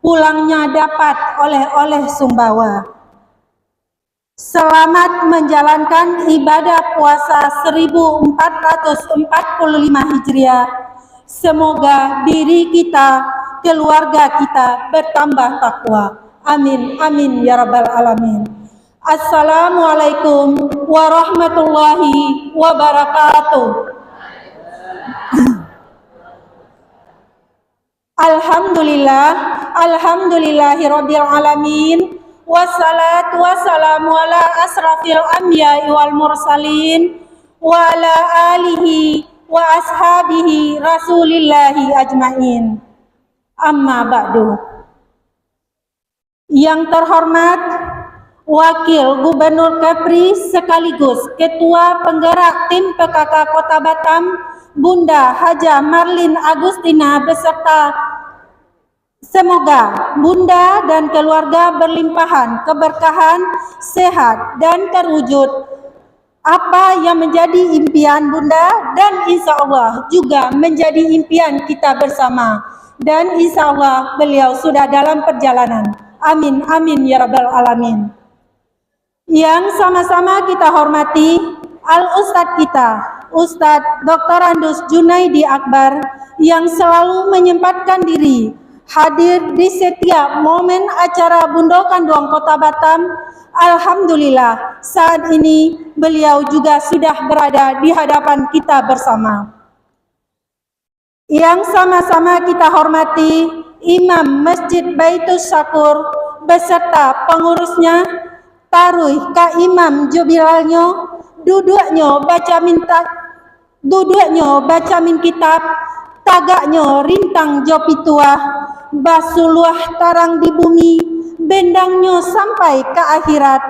pulangnya dapat oleh-oleh sumbawa. Selamat menjalankan ibadah puasa 1445 Hijriah. Semoga diri kita, keluarga kita bertambah takwa. Amin, amin ya rabbal alamin. Assalamualaikum warahmatullahi wabarakatuh. Alhamdulillahirabbil alamin. Wassalatu wassalamu ala asrafil anbiya'i wal mursalin wa ala alihi wa ashabihi rasulillahi ajmain. Amma ba'du. Yang terhormat Wakil Gubernur Kepri sekaligus Ketua Penggerak Tim PKK Kota Batam, Bunda Haja Marlin Agustina beserta semoga Bunda dan keluarga berlimpahan keberkahan, sehat dan terwujud apa yang menjadi impian Bunda dan insya Allah juga menjadi impian kita bersama, dan insya Allah beliau sudah dalam perjalanan. Amin, amin ya rabbal alamin. Yang sama-sama kita hormati Al-Ustadz kita, Ustadz Dr. Andus Junaidi Akbar, yang selalu menyempatkan diri hadir di setiap momen acara Bundokanduang Kota Batam. Alhamdulillah, saat ini beliau juga sudah berada di hadapan kita bersama. Yang sama-sama kita hormati Imam Masjid Baitus Syakur beserta pengurusnya, taruh Kak Imam Jubilalnyo, duduknya baca min kitab, tagaknya rintang jopi tuah, basuluah tarang di bumi, bendangnya sampai ke akhirat,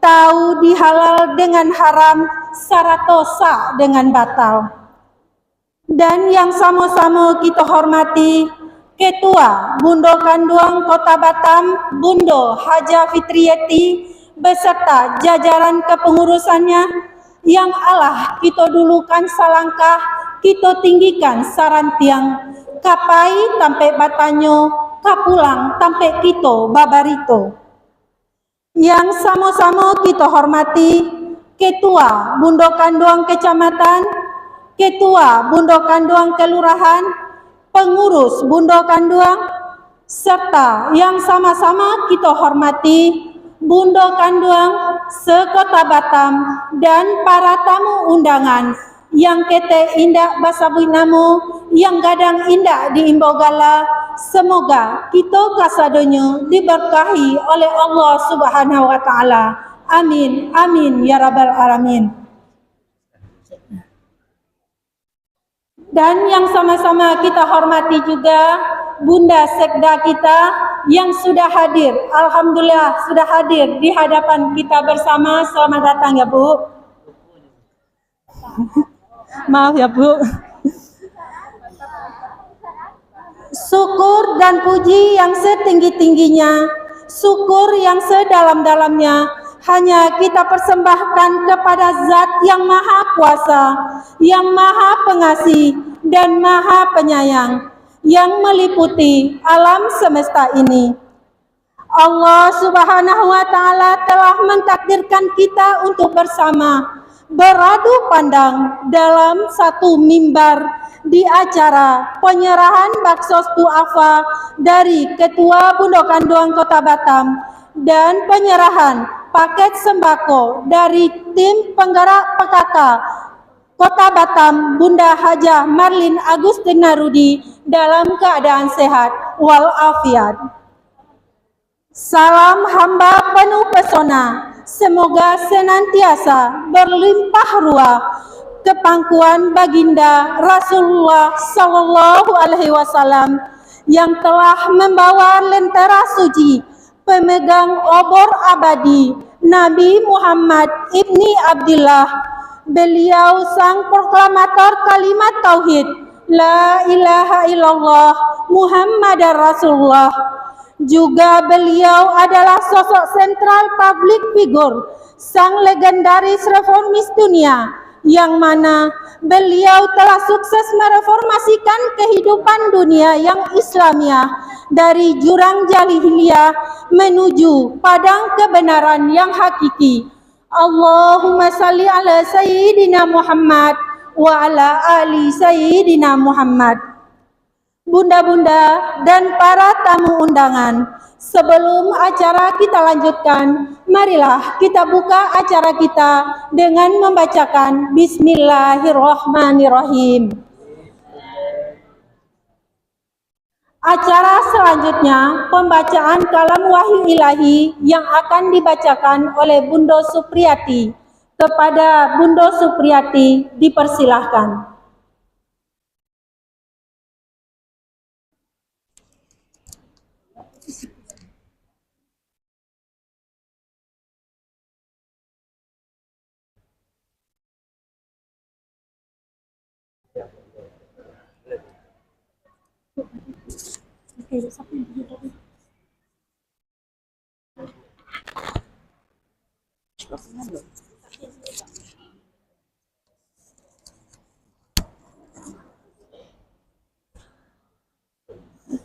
tahu dihalal dengan haram, saratosa dengan batal. Dan yang sama-sama kita hormati Ketua Bundokanduang Kota Batam, Bundo Haja Fitriyati beserta jajaran kepengurusannya, yang Allah kita dulukan salangkah, kita tinggikan sarantiang, kapai tampe batanyo, kapulang tampe kita babarito. Yang sama-sama kita hormati Ketua Bundokanduang Kecamatan, Ketua Bundokanduang Kelurahan, pengurus Bundokanduang, serta yang sama-sama kita hormati Bundokanduang sekota Batam dan para tamu undangan yang kete indak basabui namo, yang gadang indak diimbogala. Semoga kita kasadonyo diberkahi oleh Allah Subhanahu wa taala. Amin, amin ya rabbal alamin. Dan yang sama-sama kita hormati juga Bunda Sekda kita yang sudah hadir. Alhamdulillah sudah hadir di hadapan kita bersama. Selamat datang ya Bu. Maaf ya Bu. Syukur dan puji yang setinggi-tingginya, syukur yang sedalam-dalamnya hanya kita persembahkan kepada Zat yang Maha Kuasa, yang Maha Pengasih dan Maha Penyayang, yang meliputi alam semesta ini. Allah Subhanahu wa taala telah mentakdirkan kita untuk bersama beradu pandang dalam satu mimbar di acara penyerahan baksos duafa dari Ketua Bundokanduang Kota Batam dan penyerahan paket sembako dari tim penggerak PKK Kota Batam, Bunda Haja Marlin Agustina Rudi dalam keadaan sehat walafiat. Salam hamba penuh pesona, semoga senantiasa berlimpah ruah kepangkuan baginda Rasulullah Sallallahu Alaihi Wasallam yang telah membawa lentera suci pemegang obor abadi Nabi Muhammad ibni Abdillah. Beliau sang proklamator kalimat tauhid La ilaha illallah Muhammadar Rasulullah. Juga beliau adalah sosok sentral public figure, sang legendaris reformis dunia yang mana beliau telah sukses mereformasikan kehidupan dunia yang Islamiah dari jurang jahiliyah menuju padang kebenaran yang hakiki. Allahumma salli ala Sayyidina Muhammad wa ala ali Sayyidina Muhammad. Bunda-bunda dan para tamu undangan, sebelum acara kita lanjutkan, marilah kita buka acara kita dengan membacakan Bismillahirrahmanirrahim. Acara selanjutnya, pembacaan kalam wahyu ilahi yang akan dibacakan oleh Bunda Supriyati. Kepada Bunda Supriyati, dipersilahkan.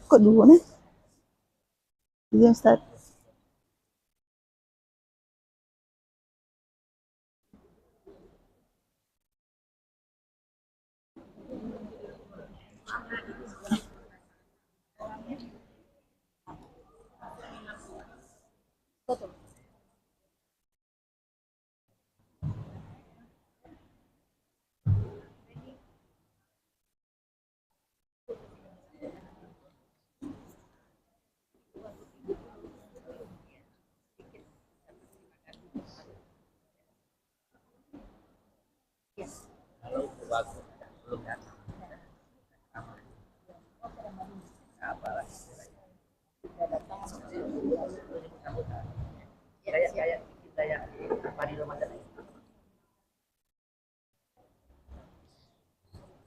Kok dulu nih? Iya, Ustaz.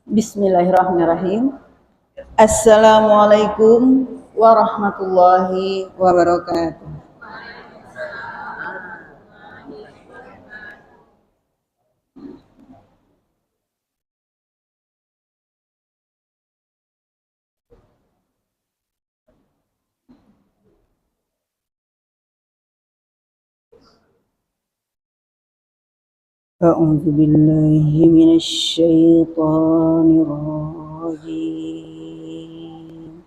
Bismillahirrahmanirrahim. Assalamualaikum warahmatullahi wabarakatuh. A'udzu billahi minasy syaithanir rajim.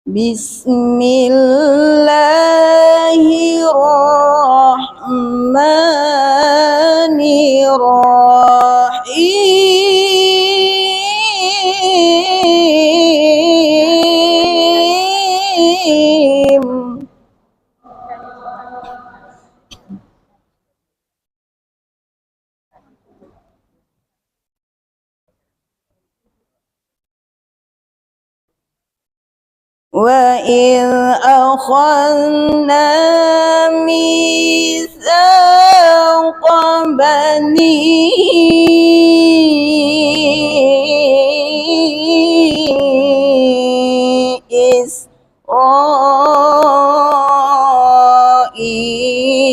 Bismillahirrahmanirrahim. وَإِذْ أَخَذْنَا مِيثَاقَ بَنِي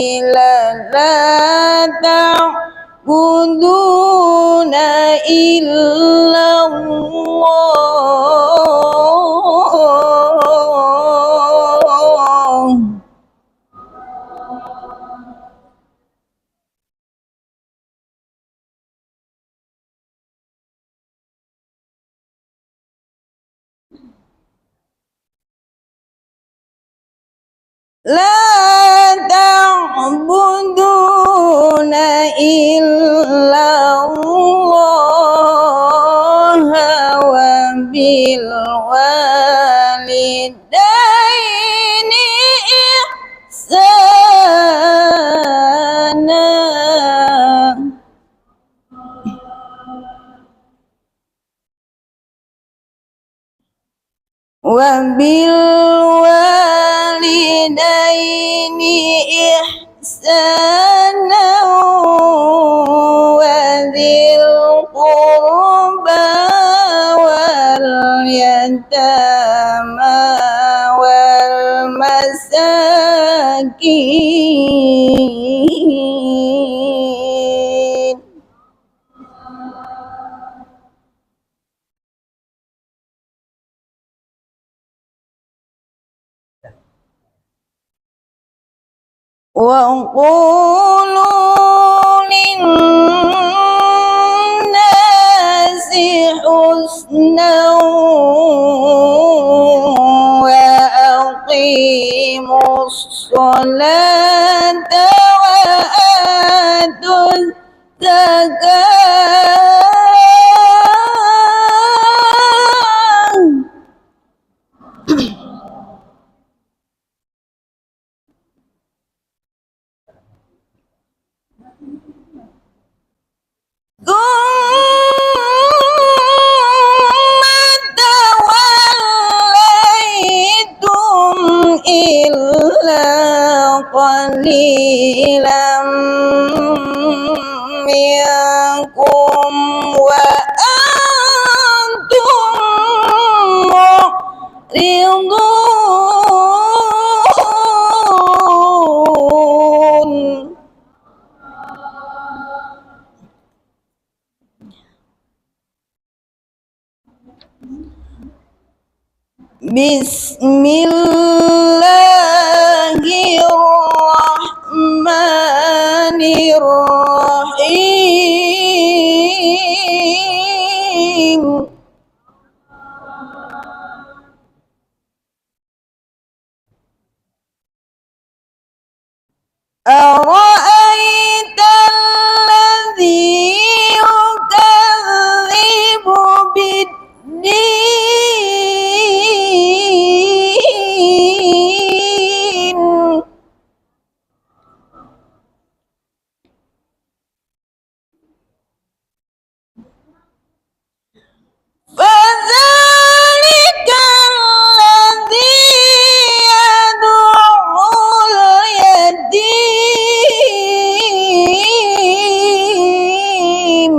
إِسْرَائِيلَ لَا تَعْبُدُونَ إِلَّا اللَّهَ لا تعبدون إلا الله وبالوالدين إحسانا وبالوالدين إحسانا وذي القربى واليتامى وقولوا للناس حسنا وأقيموا الصلاة وآتوا الزكاة ثم توليتم إلا قليلا منكم وأنتم معرضون بسم الله الرحمن الرحيم أرأيت الذي يكذب بالدين فذلك الذي يدعو اليتيم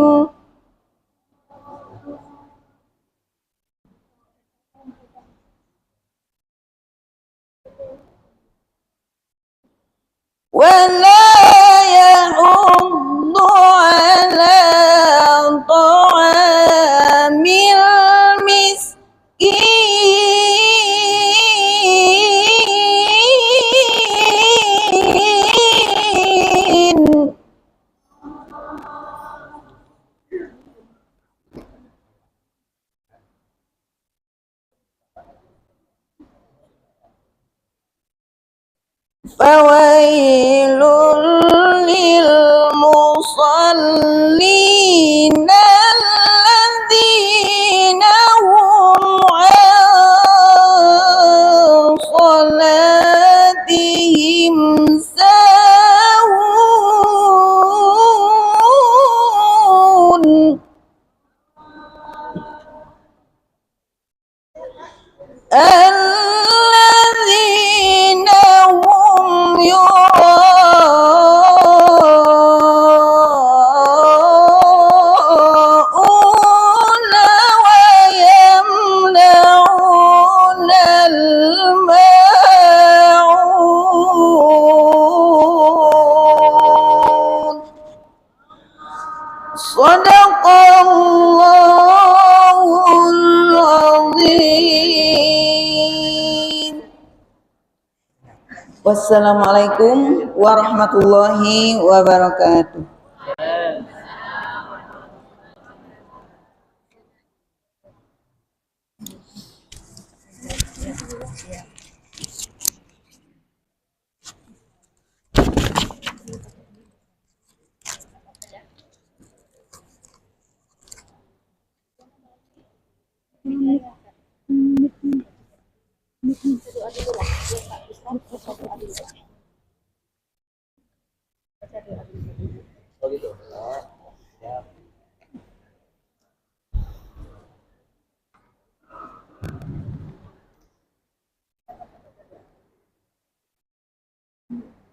ولا يحض على طعام المسكين فويل للمصلين الذين هم عن صلاتهم ساهون الذين هم يراءون ويمنعون الماعون صدق الله العظيم. Wassalamualaikum warahmatullahi wabarakatuh.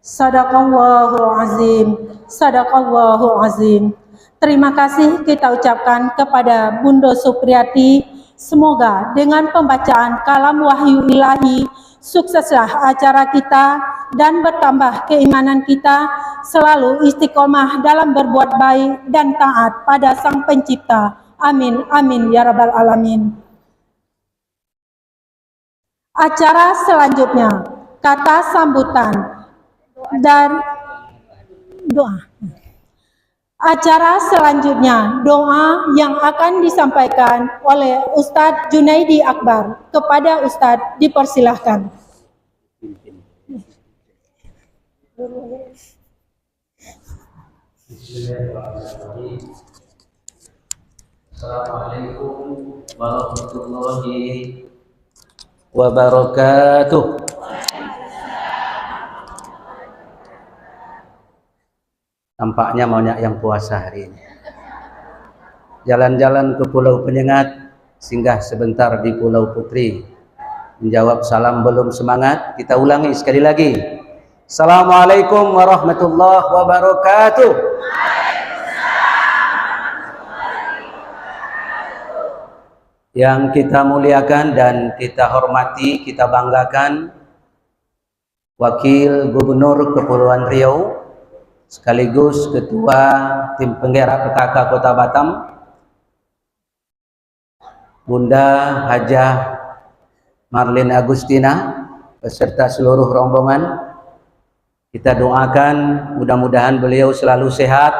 Sadaqallahu azim, sadaqallahu azim. Terima kasih kita ucapkan kepada Bunda Supriyati Semoga dengan pembacaan kalam wahyu ilahi, sukseslah acara kita dan bertambah keimanan kita, selalu istiqomah dalam berbuat baik dan taat pada Sang Pencipta. Amin, amin, ya Rabbal Alamin. Acara selanjutnya, kata sambutan dan doa. Acara selanjutnya, doa yang akan disampaikan oleh Ustadz Junaidi Akbar. Kepada Ustadz dipersilahkan. Assalamualaikum warahmatullahi wabarakatuh. Nampaknya banyak yang puasa hari ini. Jalan-jalan ke Pulau Penyengat, singgah sebentar di Pulau Putri. Menjawab salam belum semangat, kita ulangi sekali lagi. Assalamualaikum warahmatullahi wabarakatuh. Yang kita muliakan dan kita hormati, kita banggakan Wakil Gubernur Kepulauan Riau sekaligus Ketua Tim Penggerak PKK Kota Batam, Bunda Hajah Marlin Agustina beserta seluruh rombongan. Kita doakan mudah-mudahan beliau selalu sehat.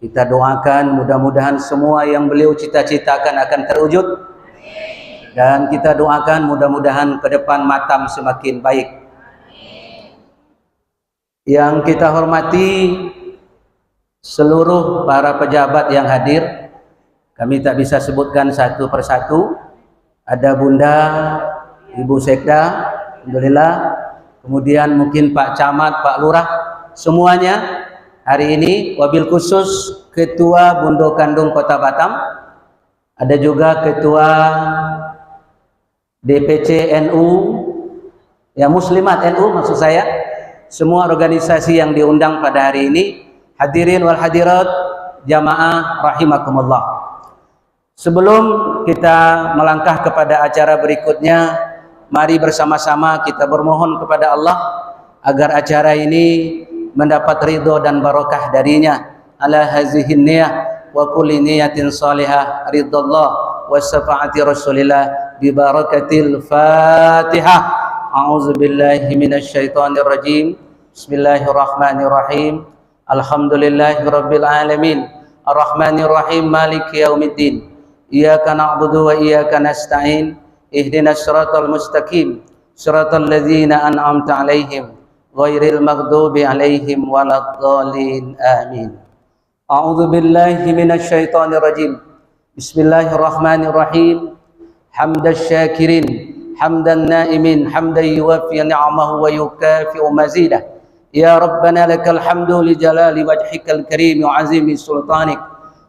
Kita doakan mudah-mudahan semua yang beliau cita-citakan akan terwujud. Dan kita doakan mudah-mudahan ke depan Batam semakin baik. Yang kita hormati seluruh para pejabat yang hadir, kami tak bisa sebutkan satu persatu. Ada Bunda, Ibu Sekda, alhamdulillah. Kemudian mungkin Pak Camat, Pak Lurah, semuanya hari ini. Wabil khusus Ketua Bundo Kandung Kota Batam. Ada juga Ketua DPC NU, ya Muslimat NU maksud saya. Semua organisasi yang diundang pada hari ini, hadirin wal hadirat jamaah rahimakumullah. Sebelum kita melangkah kepada acara berikutnya, mari bersama-sama kita bermohon kepada Allah agar acara ini mendapat ridho dan barokah darinya. Ala hazihin niyah wa kulli niyatin salihah ridallah wa syafaati rasulillah bi barakatil Fatihah. A'udzubillahi minasyaitonir rajim. Bismillahirrahmanirrahim. Alhamdulillahirabbil alamin. Arrahmanir rahim maliki yaumiddin. Iyyaka na'budu wa iyyaka nasta'in. Ihdinas siratal mustaqim. Siratal ladzina an'amta 'alaihim ghairil maghdubi 'alaihim waladdallin. Amin. A'udzubillahi minasyaitonir rajim. Bismillahirrahmanirrahim. Hamdasy syakirin hamdan naimin hamdan yuwaffi ni'amahu wa yukafi'u mazidah. Ya Rabbana lakal hamdu li jalali wajhikal karim wa azimi sultanik.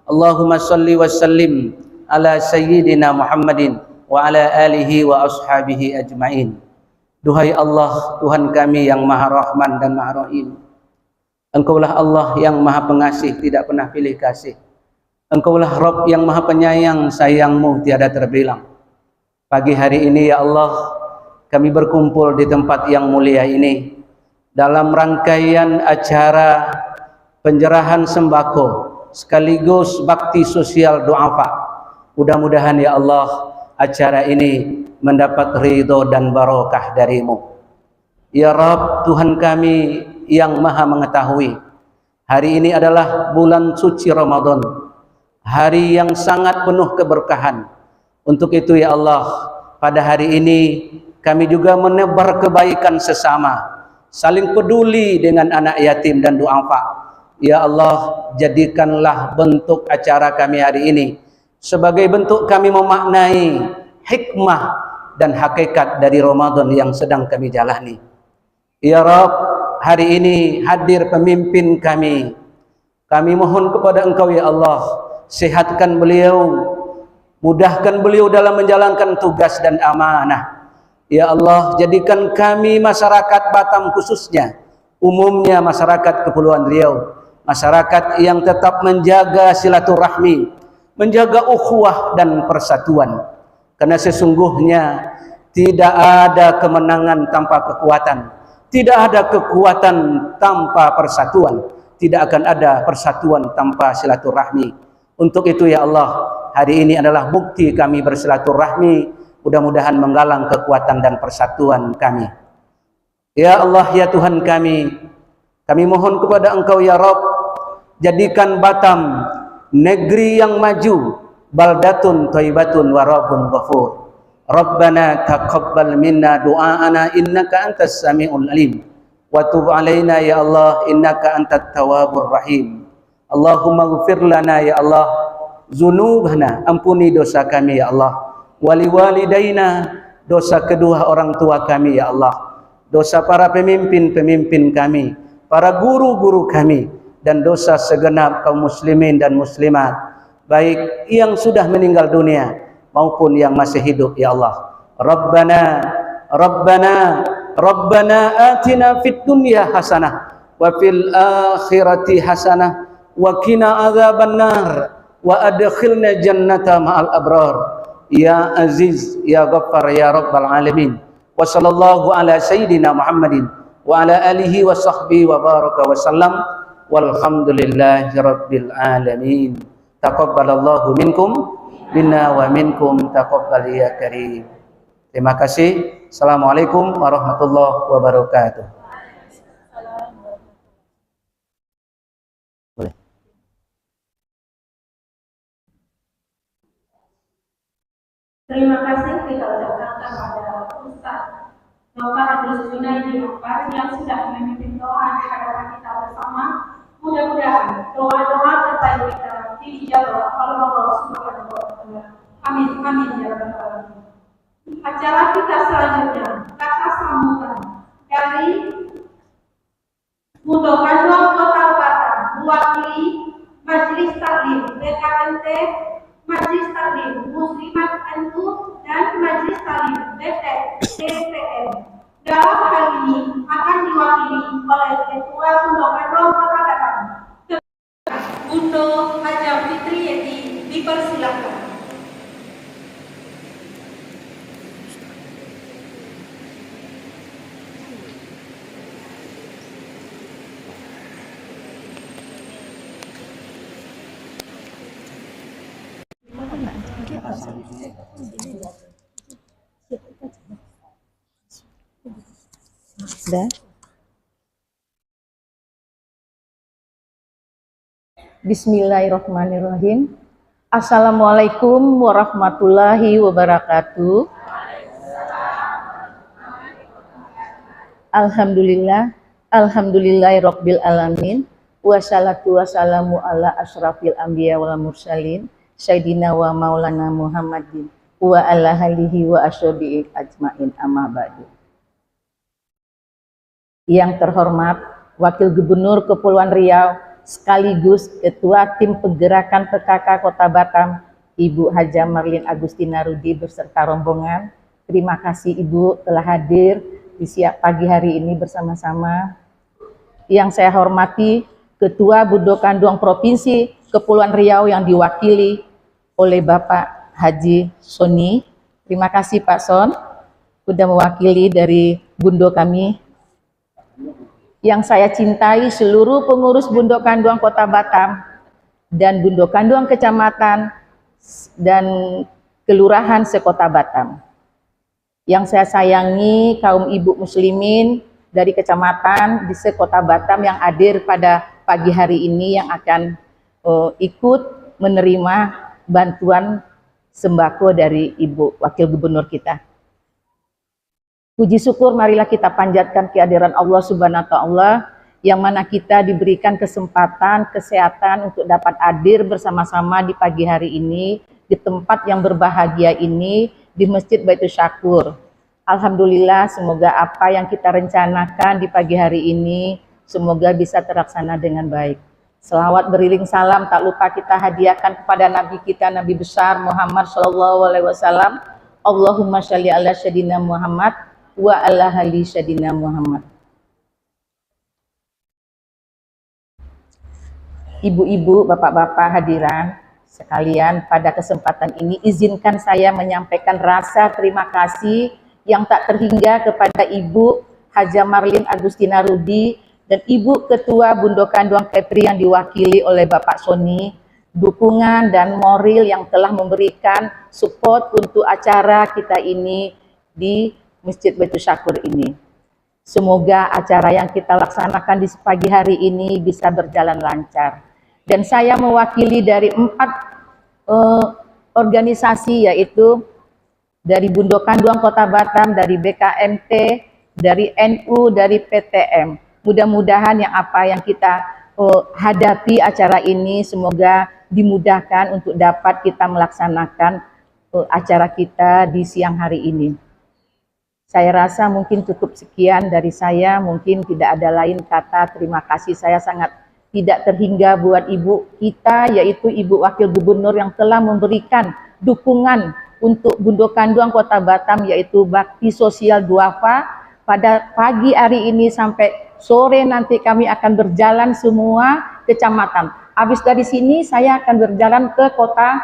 Allahumma salli wa sallim ala sayyidina Muhammadin wa ala alihi wa ashabihi ajma'in. Duhai Allah, Tuhan kami yang Maha Rahman dan Maha Rahim. Engkaulah Allah yang Maha Pengasih, tidak pernah pilih kasih. Engkaulah Rabb yang Maha Penyayang, sayangmu tiada terbilang. Pagi hari ini ya Allah, kami berkumpul di tempat yang mulia ini dalam rangkaian acara penyerahan sembako sekaligus bakti sosial du'afa. Mudah-mudahan ya Allah acara ini mendapat ridho dan barokah darimu. Ya Rabb, Tuhan kami yang Maha mengetahui, hari ini adalah bulan suci Ramadan, hari yang sangat penuh keberkahan. Untuk itu ya Allah, pada hari ini kami juga menebar kebaikan sesama, saling peduli dengan anak yatim dan du'afa. Ya Allah, jadikanlah bentuk acara kami hari ini sebagai bentuk kami memaknai hikmah dan hakikat dari Ramadan yang sedang kami jalani. Ya Rabb, hari ini hadir pemimpin kami. Kami mohon kepada Engkau ya Allah, sehatkan beliau, mudahkan beliau dalam menjalankan tugas dan amanah. Ya Allah, jadikan kami masyarakat Batam khususnya, umumnya masyarakat Kepulauan Riau, masyarakat yang tetap menjaga silaturahmi, menjaga ukhuwah dan persatuan. Karena sesungguhnya tidak ada kemenangan tanpa kekuatan, tidak ada kekuatan tanpa persatuan, tidak akan ada persatuan tanpa silaturahmi. Untuk itu ya Allah, hari ini adalah bukti kami bersilaturahmi, mudah-mudahan menggalang kekuatan dan persatuan kami. Ya Allah, ya Tuhan kami mohon kepada Engkau ya Rabb, jadikan Batam negeri yang maju, baldatun thayyibatun wa rabbun ghafur. Rabbana taqabbal minna du'aana innaka antas samiul alim wa tub alaina ya Allah innaka antat tawwabur rahim. Allahumma ighfir lana ya Allah dzunubana, ampuni dosa kami ya Allah, wali walidaina, dosa kedua orang tua kami ya Allah, dosa para pemimpin-pemimpin kami, para guru-guru kami, dan dosa segenap kaum muslimin dan muslimat, baik yang sudah meninggal dunia maupun yang masih hidup ya Allah. Rabbana atina fid dunya hasanah wa fil akhirati hasanah wa qina adzabannar wa adkhilna jannata ma'al abrar ya aziz ya ghaffar ya rabbal alamin. Wa sallallahu ala sayyidina Muhammadin wa ala alihi wa sahbihi wa baraka wa sallam walhamdulillahi rabbil alamin. Taqabbalallahu minkum minna wa minkum taqabbal ya karim. Terima kasih. Assalamualaikum warahmatullahi wabarakatuh. Boleh. Terima kasih kita ucapkan kepada Ustaz Bapak Abdul Junaidi Akbar yang sudah memimpin doa di hadapan kita bersama. Mudah-mudahan doa-doa terbaik kita dijawab oleh Allah Subhanahu wa Ta'ala. Amin, amin ya rabbal alamin. Acara kita selanjutnya kata sambutan dari Mundokan Kota Batam mewakili Majelis Taklim BKNT, Majelis Taklim Muslimat NU dan Majelis Taklim BTN. Dalam hal ini akan diwakili oleh Ketua Mundokan Kota Batam, Bundo Haja Fitri Yeti, dipersilakan. Bismillahirrahmanirrahim. Assalamualaikum warahmatullahi wabarakatuh. Alhamdulillah, alhamdulillahirabbil alamin. Wassalatu wassalamu ala asyrafil anbiya wal mursalin sayyidina wa maulana Muhammadin wa ala alihi wa ashabihi ajmain, amma ba'du. Yang terhormat Wakil Gubernur Kepulauan Riau sekaligus Ketua Tim Pergerakan PKK Kota Batam, Ibu Haja Marlin Agustina Rudi beserta rombongan. Terima kasih Ibu telah hadir di siang pagi hari ini bersama-sama. Yang saya hormati Ketua Bundo Kanduang Provinsi Kepulauan Riau yang diwakili oleh Bapak Haji Soni. Terima kasih Pak Son sudah mewakili dari Bundo kami. Yang saya cintai seluruh pengurus Bundo Kanduang Kota Batam dan Bundo Kanduang Kecamatan dan Kelurahan sekota Batam. Yang saya sayangi kaum ibu muslimin dari kecamatan di sekota Batam yang hadir pada pagi hari ini yang akan ikut menerima bantuan sembako dari Ibu Wakil Gubernur kita. Puji syukur marilah kita panjatkan kehadiran Allah Subhanahu wa Ta'ala yang mana kita diberikan kesempatan, kesehatan untuk dapat hadir bersama-sama di pagi hari ini di tempat yang berbahagia ini di Masjid Baitul Syakur. Alhamdulillah, semoga apa yang kita rencanakan di pagi hari ini semoga bisa terlaksana dengan baik. Selawat beriring salam tak lupa kita hadiahkan kepada Nabi kita, Nabi besar Muhammad SAW. Allahumma sholli ala sayyidina Muhammad wa ala ali sayyidina Muhammad. Ibu-ibu, bapak-bapak hadiran, sekalian, pada kesempatan ini izinkan saya menyampaikan rasa terima kasih yang tak terhingga kepada Ibu Haja Marlin Agustina Rudi dan Ibu Ketua Bundokan Duang Kepri yang diwakili oleh Bapak Sony, dukungan dan moral yang telah memberikan support untuk acara kita ini di Masjid Baitul Syakur ini. Semoga acara yang kita laksanakan di pagi hari ini bisa berjalan lancar. Dan saya mewakili dari 4 organisasi, yaitu dari Bundokan Duang Kota Batam, dari BKMT, dari NU, dari PTM. Mudah-mudahan yang apa yang kita hadapi acara ini semoga dimudahkan untuk dapat kita melaksanakan acara kita di siang hari ini. Saya rasa mungkin cukup sekian dari saya, mungkin tidak ada lain kata. Terima kasih saya sangat tidak terhingga buat ibu kita, yaitu Ibu Wakil Gubernur yang telah memberikan dukungan untuk Bundokan Duang Kota Batam, yaitu bakti sosial duafa. Pada pagi hari ini sampai sore nanti kami akan berjalan semua kecamatan. Habis dari sini saya akan berjalan ke kota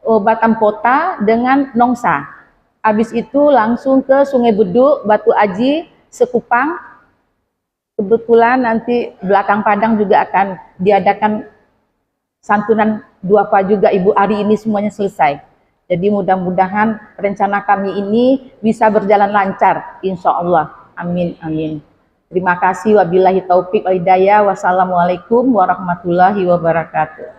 Batam Kota dengan Nongsa. Habis itu langsung ke Sungai Beduk, Batu Aji, Sekupang. Kebetulan nanti belakang Padang juga akan diadakan santunan duafa juga Ibu, hari ini semuanya selesai. Jadi mudah-mudahan rencana kami ini bisa berjalan lancar, insya Allah. Amin, amin. Terima kasih, wabillahi taufik wal hidayah. Wassalamualaikum warahmatullahi wabarakatuh.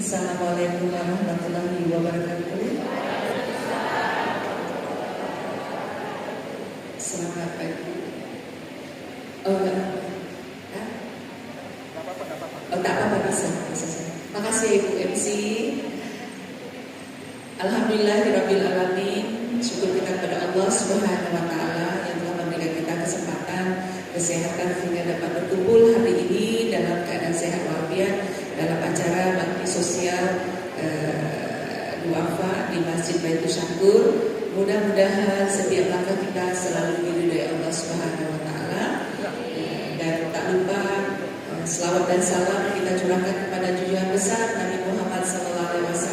Assalamualaikum warahmatullahi wabarakatuh. Selamat pagi. Tak apa, bisa. Makasih Ibu MC. Alhamdulillahirabbil alamin. Syukur kita kepada Allah Subhanahu wa taala yang telah memberikan kita kesempatan, kesehatan sehingga dapat berkumpul hari ini dalam keadaan sehat walafiat dalam acara bakti sosial duafa di Masjid Baitul Syakur. Mudah-mudahan setiap langkah kita selalu diridhai Allah Subhanahu wa taala. Dan tak lupa selawat dan salam kita curahkan kepada junjungan besar Nabi Muhammad SAW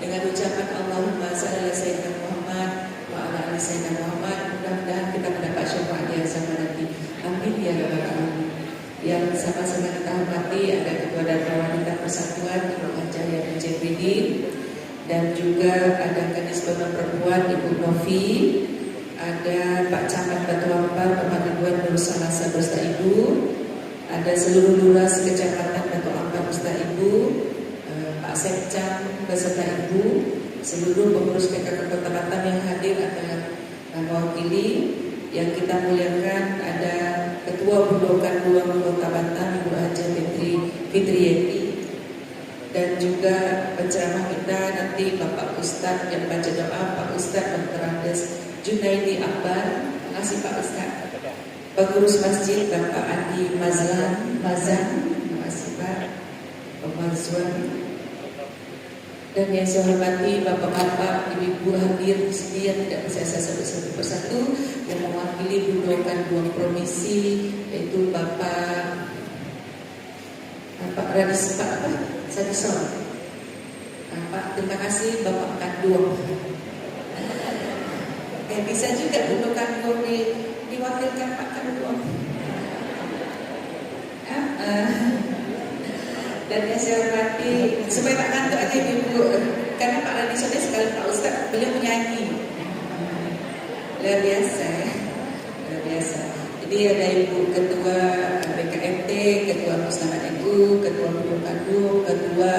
dengan ucapan Allahumma shalli ala sayyidina Muhammad wa ala ali sayyidina Muhammad. Mudah-mudahan kita mendapat syafaat yang sama nanti. Amin ya rabbal alamin. Yang sama-sama kita hormati ada Ketua Darma Wanita Persatuan Ibu Haja Mujahidin, dan juga ada Kadis Pembangunan Perempuan Ibu Novi, ada Pak Camat Batu Ampar Bapak Ridwan Nursalasa beserta Ibu, ada seluruh lurah kecamatan Batu Ampar beserta Ibu, Pak Sekcam beserta Ibu, seluruh pengurus PKK Kota Batam yang hadir atau mewakili. Yang kita muliakan ada Ketua Bundokan Duang Kota Batam Ibu Haja Fitriyeti, dan juga penceramah kita nanti Bapak Ustadz yang baca doa Pak Ustadz Dr. Andes Junaidi Akbar. Terima kasih Pak Ustadz. Pengurus masjid Bapak Andi Mazan. Terima kasih Pak Pemazwan. Dan yang saya hormati Bapak-bapak, Ibu-ibu hadir di sini yang tidak bisa saya sebut satu persatu, yang mewakili Bundokan Duang Promisi, yaitu Bapak Radis Pak Sadison. Pak, terima kasih Bapak Kanduang. Bisa juga Bundokan Duang diwakilkan Pak Kanduang. Dan yang saya hormati, supaya tak ngantuk aja Ibu, karena Pak Radi Soleh sekali Pak Ustadz, beliau menyanyi. Luar biasa ya, luar biasa. Jadi ada Ibu Ketua BKMT, Ketua Pusat NU, Ketua Bupati, Ketua